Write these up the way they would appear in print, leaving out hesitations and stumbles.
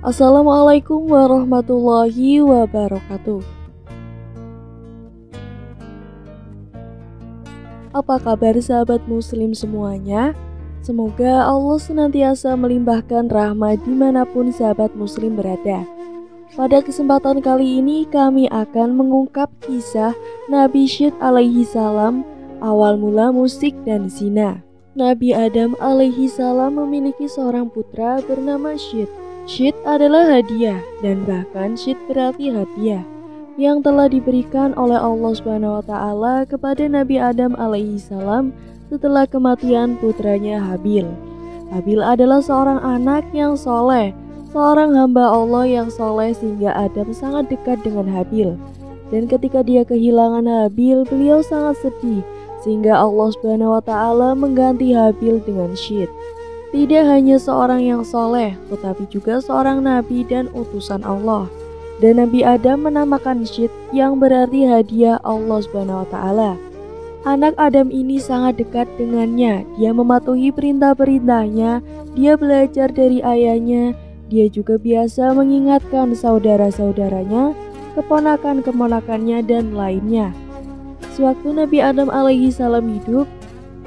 Assalamualaikum warahmatullahi wabarakatuh. Apa kabar sahabat muslim semuanya? Semoga Allah senantiasa melimpahkan rahmat dimanapun sahabat muslim berada. Pada kesempatan kali ini kami akan mengungkap kisah Nabi Syed alaihi salam, awal mula musik dan zina. Nabi Adam alaihi salam memiliki seorang putra bernama Syed. Syed adalah hadiah, dan bahkan Syed berarti hadiah yang telah diberikan oleh Allah Subhanahu wa Ta'ala kepada Nabi Adam alaihi salam setelah kematian putranya Habil. Habil adalah seorang anak yang soleh, seorang hamba Allah yang soleh, sehingga Adam sangat dekat dengan Habil. Dan ketika dia kehilangan Habil, beliau sangat sedih, sehingga Allah Subhanahu wa Ta'ala mengganti Habil dengan Syed. Tidak hanya seorang yang soleh, tetapi juga seorang nabi dan utusan Allah. Dan Nabi Adam menamakan Syed yang berarti hadiah Allah Subhanahu wa Ta'ala. Anak Adam ini sangat dekat dengannya. Dia mematuhi perintah-perintahnya, dia belajar dari ayahnya, dia juga biasa mengingatkan saudara-saudaranya, keponakan-keponakannya, dan lainnya. Sewaktu Nabi Adam alaihi salam hidup,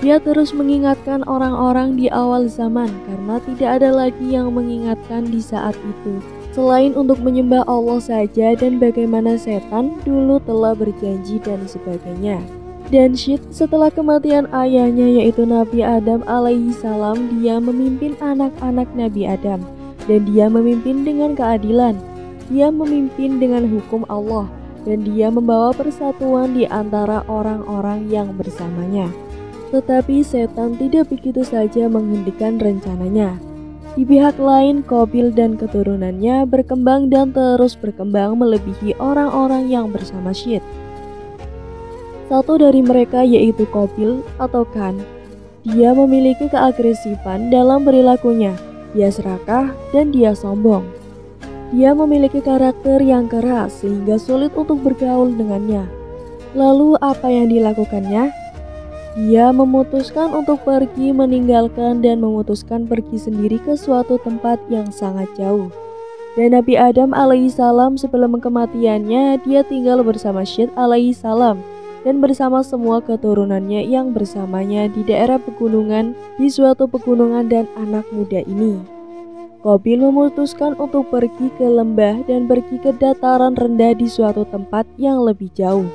dia terus mengingatkan orang-orang di awal zaman karena tidak ada lagi yang mengingatkan di saat itu selain untuk menyembah Allah saja dan bagaimana setan dulu telah berjanji dan sebagainya. Dan Syed setelah kematian ayahnya yaitu Nabi Adam alaihi salam, dia memimpin anak-anak Nabi Adam dan dia memimpin dengan keadilan. Dia memimpin dengan hukum Allah dan dia membawa persatuan di antara orang-orang yang bersamanya. Tetapi setan tidak begitu saja menghentikan rencananya. Di pihak lain, Qabil dan keturunannya berkembang dan terus berkembang melebihi orang-orang yang bersama Syed. Satu dari mereka yaitu Qabil atau Kan. Dia memiliki keagresifan dalam perilakunya. Dia serakah dan dia sombong. Dia memiliki karakter yang keras sehingga sulit untuk bergaul dengannya. Lalu apa yang dilakukannya? Dia memutuskan untuk pergi meninggalkan dan memutuskan pergi sendiri ke suatu tempat yang sangat jauh. Dan Nabi Adam alaihi salam sebelum kematiannya, dia tinggal bersama Syed alaihi salam dan bersama semua keturunannya yang bersamanya di daerah pegunungan, di suatu pegunungan dan anak muda ini. Qabil memutuskan untuk pergi ke lembah dan pergi ke dataran rendah di suatu tempat yang lebih jauh.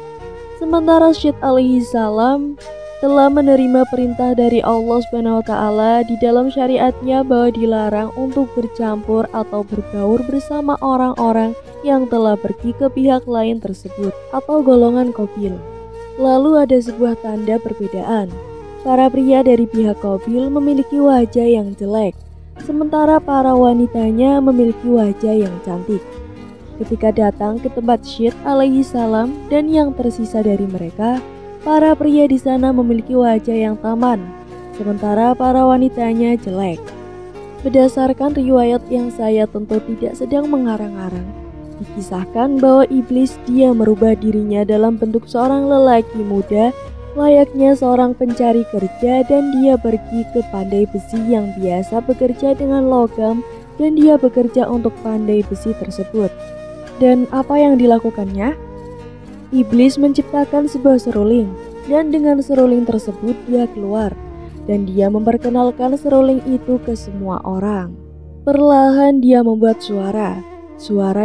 Sementara Syed alaihi salam telah menerima perintah dari Allah Subhanahu wa Ta'ala di dalam syariatnya bahwa dilarang untuk bercampur atau berbaur bersama orang-orang yang telah pergi ke pihak lain tersebut atau golongan Qabil. Lalu ada sebuah tanda perbedaan. Para pria dari pihak Qabil memiliki wajah yang jelek, sementara para wanitanya memiliki wajah yang cantik. Ketika datang ke tempat Syed alaihi salam dan yang tersisa dari mereka, para pria di sana memiliki wajah yang tampan, sementara para wanitanya jelek. Berdasarkan riwayat yang saya tentu tidak sedang mengarang-arang, dikisahkan bahwa iblis dia merubah dirinya dalam bentuk seorang lelaki muda, layaknya seorang pencari kerja, dan dia pergi ke pandai besi yang biasa bekerja dengan logam, dan dia bekerja untuk pandai besi tersebut. Dan apa yang dilakukannya? Iblis menciptakan sebuah seruling, dan dengan seruling tersebut dia keluar, dan dia memperkenalkan seruling itu ke semua orang. Perlahan dia membuat suara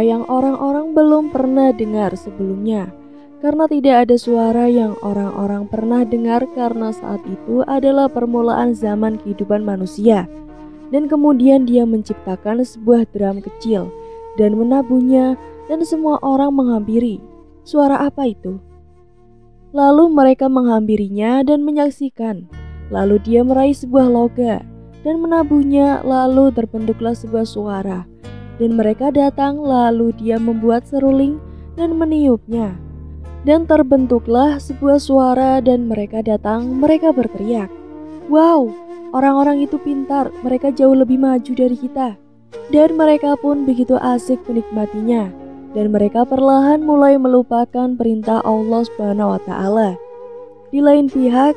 yang orang-orang belum pernah dengar sebelumnya, karena tidak ada suara yang orang-orang pernah dengar karena saat itu adalah permulaan zaman kehidupan manusia. Dan kemudian dia menciptakan sebuah drum kecil dan menabuhnya, dan semua orang menghampiri. Suara apa itu? Lalu mereka menghampirinya dan menyaksikan. Lalu dia meraih sebuah loga dan menabuhnya, lalu terbentuklah sebuah suara. Dan mereka datang, lalu dia membuat seruling dan meniupnya. Dan terbentuklah sebuah suara dan mereka datang, mereka berteriak, "Wow, orang-orang itu pintar, mereka jauh lebih maju dari kita." Dan mereka pun begitu asik menikmatinya, dan mereka perlahan mulai melupakan perintah Allah Subhanahu wa Ta'ala. Di lain pihak,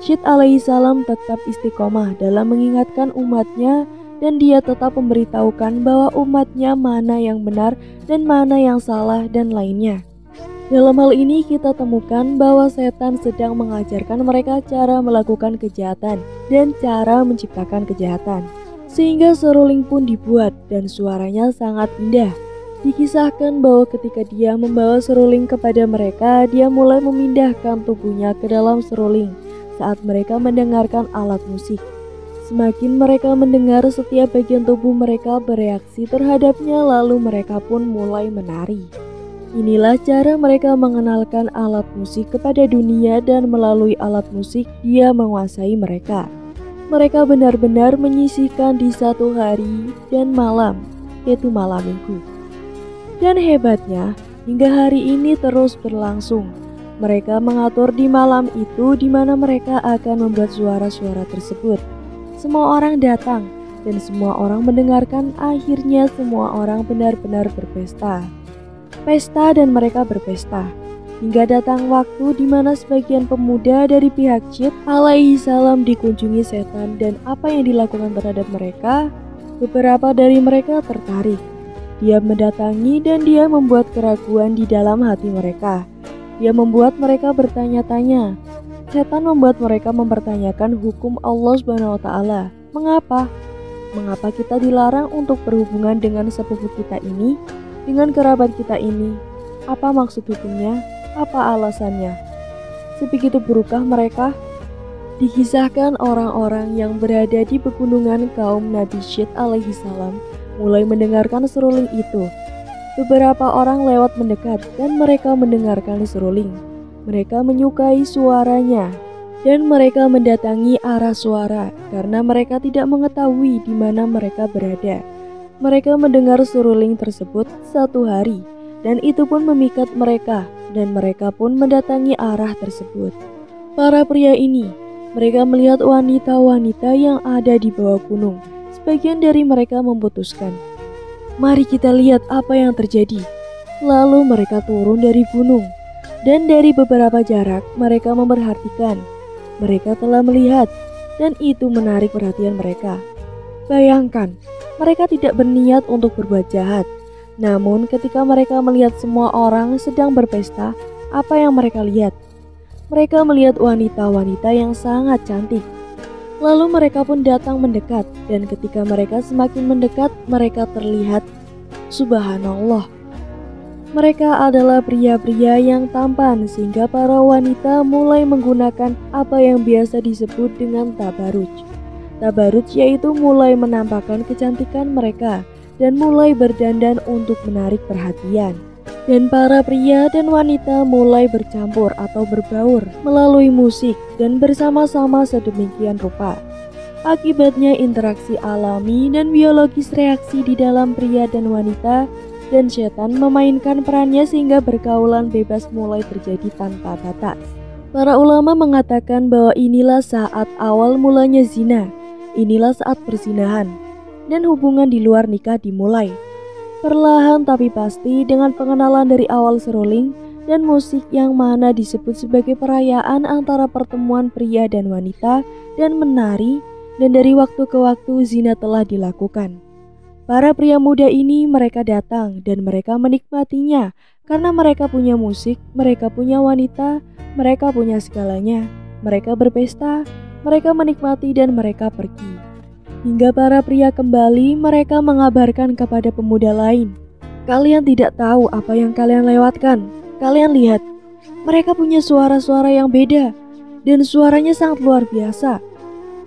Syed alaihissalam tetap istiqomah dalam mengingatkan umatnya, dan dia tetap memberitahukan bahwa umatnya mana yang benar dan mana yang salah dan lainnya. Dalam hal ini kita temukan bahwa setan sedang mengajarkan mereka cara melakukan kejahatan dan cara menciptakan kejahatan. Sehingga seruling pun dibuat dan suaranya sangat indah. Dikisahkan bahwa ketika dia membawa seruling kepada mereka, dia mulai memindahkan tubuhnya ke dalam seruling saat mereka mendengarkan alat musik. Semakin mereka mendengar, setiap bagian tubuh mereka bereaksi terhadapnya, lalu mereka pun mulai menari. Inilah cara mereka mengenalkan alat musik kepada dunia, dan melalui alat musik dia menguasai mereka. Mereka benar-benar menyisihkan di satu hari dan malam, yaitu malam minggu. Dan hebatnya, hingga hari ini terus berlangsung. Mereka mengatur di malam itu di mana mereka akan membuat suara-suara tersebut. Semua orang datang dan semua orang mendengarkan. Akhirnya semua orang benar-benar berpesta. Pesta dan mereka berpesta. Hingga datang waktu di mana sebagian pemuda dari pihak Syed alaihissalam dikunjungi setan, dan apa yang dilakukan terhadap mereka? Beberapa dari mereka tertarik. Dia mendatangi dan dia membuat keraguan di dalam hati mereka. Dia membuat mereka bertanya-tanya. Setan membuat mereka mempertanyakan hukum Allah Subhanahu wa Ta'ala. Mengapa? Mengapa kita dilarang untuk berhubungan dengan sepupu kita ini, dengan kerabat kita ini? Apa maksud hukumnya? Apa alasannya? Sebegitu burukkah mereka? Dikisahkan orang-orang yang berada di pegunungan kaum Nabi Syed alaihissalam mulai mendengarkan seruling itu. Beberapa orang lewat mendekat dan mereka mendengarkan seruling. Mereka menyukai suaranya dan mereka mendatangi arah suara karena mereka tidak mengetahui di mana mereka berada. Mereka mendengar seruling tersebut satu hari, dan itu pun memikat mereka, dan mereka pun mendatangi arah tersebut. Para pria ini, mereka melihat wanita-wanita yang ada di bawah gunung. Sebagian dari mereka memutuskan, mari kita lihat apa yang terjadi. Lalu mereka turun dari gunung, dan dari beberapa jarak mereka memperhatikan. Mereka telah melihat, dan itu menarik perhatian mereka. Bayangkan, mereka tidak berniat untuk berbuat jahat. Namun ketika mereka melihat semua orang sedang berpesta, apa yang mereka lihat? Mereka melihat wanita-wanita yang sangat cantik. Lalu mereka pun datang mendekat, dan ketika mereka semakin mendekat, mereka terlihat, subhanallah, mereka adalah pria-pria yang tampan, sehingga para wanita mulai menggunakan apa yang biasa disebut dengan tabaruj. Tabaruj yaitu mulai menampakkan kecantikan mereka dan mulai berdandan untuk menarik perhatian. Dan para pria dan wanita mulai bercampur atau berbaur melalui musik dan bersama-sama sedemikian rupa. Akibatnya interaksi alami dan biologis reaksi di dalam pria dan wanita, dan setan memainkan perannya sehingga pergaulan bebas mulai terjadi tanpa batas. Para ulama mengatakan bahwa inilah saat awal mulanya zina. Inilah saat perzinahan dan hubungan di luar nikah dimulai. Perlahan tapi pasti dengan pengenalan dari awal seruling dan musik yang mana disebut sebagai perayaan antara pertemuan pria dan wanita dan menari, dan dari waktu ke waktu zina telah dilakukan. Para pria muda ini mereka datang dan mereka menikmatinya karena mereka punya musik, mereka punya wanita, mereka punya segalanya. Mereka berpesta, mereka menikmati dan mereka pergi. Hingga para pria kembali, mereka mengabarkan kepada pemuda lain, kalian tidak tahu apa yang kalian lewatkan. Kalian lihat, mereka punya suara-suara yang beda dan suaranya sangat luar biasa.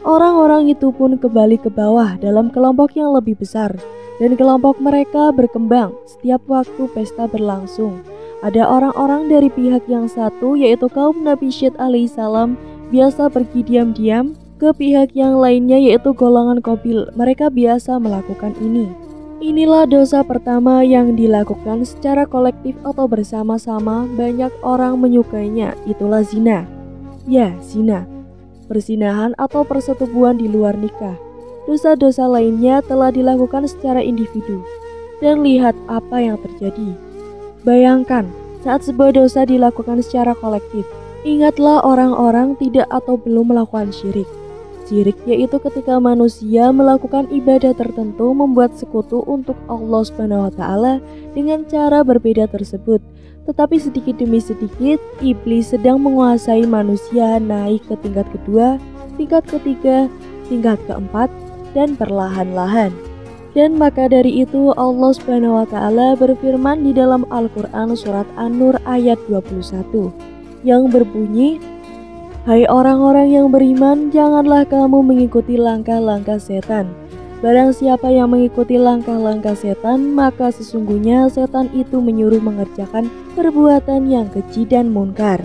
Orang-orang itu pun kembali ke bawah dalam kelompok yang lebih besar, dan kelompok mereka berkembang setiap waktu pesta berlangsung. Ada orang-orang dari pihak yang satu, yaitu kaum Nabi Syed alaihissalam, biasa pergi diam-diam ke pihak yang lainnya, yaitu golongan Qabil. Mereka biasa melakukan ini. Inilah dosa pertama yang dilakukan secara kolektif atau bersama-sama. Banyak orang menyukainya, itulah zina. Ya, zina, persinahan atau persetubuhan di luar nikah. dosa-dosa lainnya telah dilakukan secara individu. Dan lihat apa yang terjadi. Bayangkan saat sebuah dosa dilakukan secara kolektif. Ingatlah orang-orang tidak atau belum melakukan syirik. Syirik yaitu ketika manusia melakukan ibadah tertentu membuat sekutu untuk Allah Subhanahu wa taala dengan cara berbeda tersebut. Tetapi sedikit demi sedikit iblis sedang menguasai manusia naik ke tingkat kedua, tingkat ketiga, tingkat keempat, dan perlahan-lahan. Dan maka dari itu Allah Subhanahu wa taala berfirman di dalam Al-Qur'an surat An-Nur ayat 21 yang berbunyi, "Hai orang-orang yang beriman, janganlah kamu mengikuti langkah-langkah setan. Barang siapa yang mengikuti langkah-langkah setan, maka sesungguhnya setan itu menyuruh mengerjakan perbuatan yang keji dan munkar.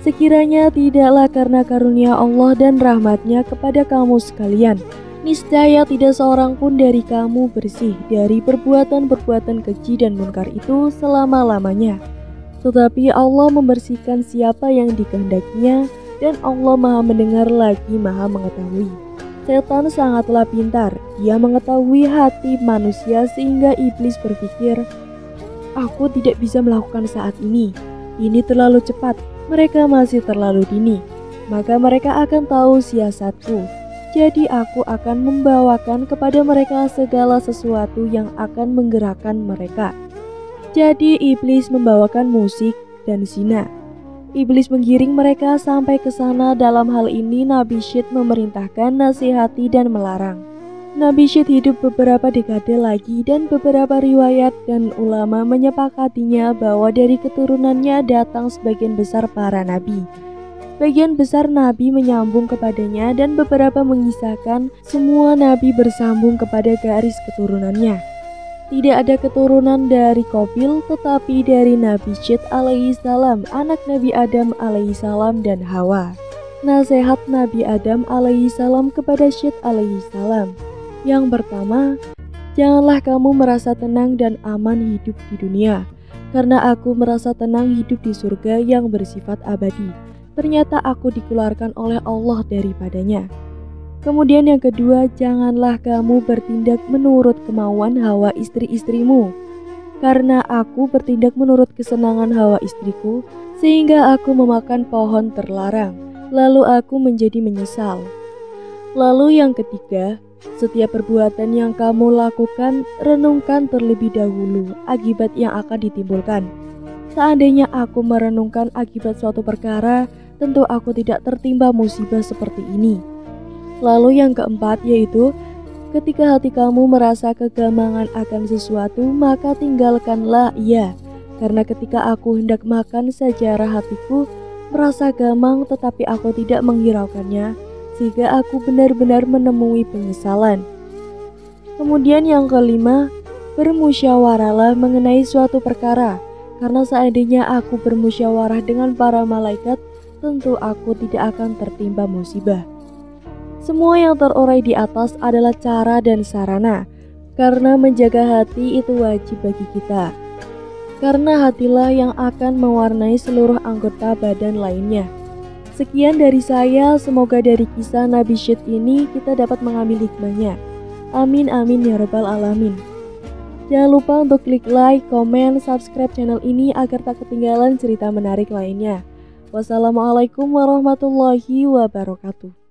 Sekiranya tidaklah karena karunia Allah dan rahmatnya kepada kamu sekalian, niscaya tidak seorang pun dari kamu bersih dari perbuatan-perbuatan keji dan munkar itu selama-lamanya. Tetapi Allah membersihkan siapa yang dikehendakinya, dan Allah Maha mendengar lagi Maha mengetahui." Setan sangatlah pintar, dia mengetahui hati manusia sehingga iblis berpikir, "Aku tidak bisa melakukan saat ini terlalu cepat, mereka masih terlalu dini, maka mereka akan tahu siasatku. Jadi aku akan membawakan kepada mereka segala sesuatu yang akan menggerakkan mereka." Jadi iblis membawakan musik dan zina. Iblis menggiring mereka sampai ke sana. Dalam hal ini Nabi Syed memerintahkan, nasihati dan melarang. Nabi Syed hidup beberapa dekade lagi dan beberapa riwayat dan ulama menyepakatinya bahwa dari keturunannya datang sebagian besar para nabi. Bagian besar nabi menyambung kepadanya dan beberapa mengisahkan semua nabi bersambung kepada garis keturunannya. Tidak ada keturunan dari Qabil tetapi dari Nabi Syed alaihi salam, anak Nabi Adam alaihi salam dan Hawa. Nasihat Nabi Adam alaihi salam kepada Syed alaihi salam. Yang pertama, janganlah kamu merasa tenang dan aman hidup di dunia, karena aku merasa tenang hidup di surga yang bersifat abadi. Ternyata aku dikeluarkan oleh Allah daripadanya. Kemudian yang kedua, janganlah kamu bertindak menurut kemauan hawa istri-istrimu, karena aku bertindak menurut kesenangan hawa istriku, sehingga aku memakan pohon terlarang, lalu aku menjadi menyesal. Lalu yang ketiga, setiap perbuatan yang kamu lakukan, renungkan terlebih dahulu akibat yang akan ditimbulkan. Seandainya aku merenungkan akibat suatu perkara, tentu aku tidak tertimpa musibah seperti ini. Lalu yang keempat yaitu, ketika hati kamu merasa kegamangan akan sesuatu, maka tinggalkanlah ia. Karena ketika aku hendak makan, sejarah hatiku merasa gamang tetapi aku tidak menghiraukannya, sehingga aku benar-benar menemui penyesalan. Kemudian yang kelima, bermusyawarahlah mengenai suatu perkara, karena seandainya aku bermusyawarah dengan para malaikat, tentu aku tidak akan tertimpa musibah. Semua yang terurai di atas adalah cara dan sarana, karena menjaga hati itu wajib bagi kita. Karena hatilah yang akan mewarnai seluruh anggota badan lainnya. Sekian dari saya, semoga dari kisah Nabi Syed ini kita dapat mengambil hikmahnya. Amin amin ya rabbal alamin. Jangan lupa untuk klik like, komen, subscribe channel ini agar tak ketinggalan cerita menarik lainnya. Wassalamualaikum warahmatullahi wabarakatuh.